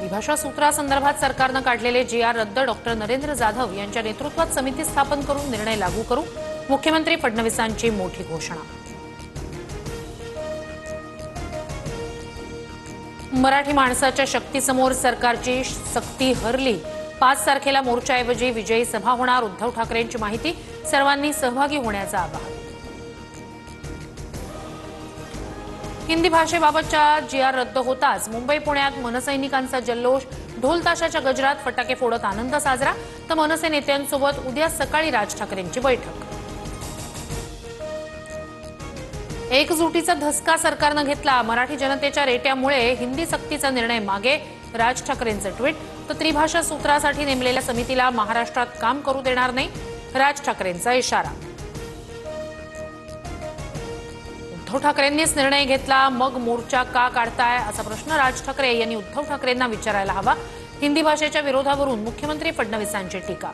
त्रिभाषा सूत्रासंदर्भात सरकारनं काढलेले जी.आर रद्द, डॉक्टर नरेंद्र जाधव यांच्या नेतृत्वात समिती स्थापन करून निर्णय लागू करू, मुख्यमंत्री फडणवीसांची मोठी घोषणा। मराठी माणसाच्या शक्तीसमोर सरकारची सक्ती हरली, 5 तारखेला मोर्चाऐवजी विजयी सभा होणार, उद्धव ठाकरेंची माहिती, सर्वांनी सहभागी होण्याचं आवाहन। हिंदी भाषेबाबतच्या जी.आर रद्द होताच मुंबई पुण्यात मनसैनिकांचा जल्लोष, ढोल ताशाच्या गजरात फटाके फोडत आनंद साजरा, तर मनसे नेत्यांसोबत उद्या सकाळी राज ठाकरेंची बैठक। एकजुटीचा धसका सरकारनं घेतला, मराठी जनतेच्या रेट्यामुळे हिंदी सक्तीचा निर्णय मागे, राज ठाकरेंचं ट्विट, तर त्रिभाषा सूत्रासाठी नेमलेल्या समितीला महाराष्ट्रात काम करू देणार नाही, राज ठाकरेंचा इशारा। उद्धव ठाकरेंनीच निर्णय घेतला, मग मोर्चा का काढताय असा प्रश्न राज ठाकरे यांनी उद्धव ठाकरेंना विचारायला हवा। हिंदी भाषेच्या विरोधावरून मुख्यमंत्री फडणवीसांची टीका।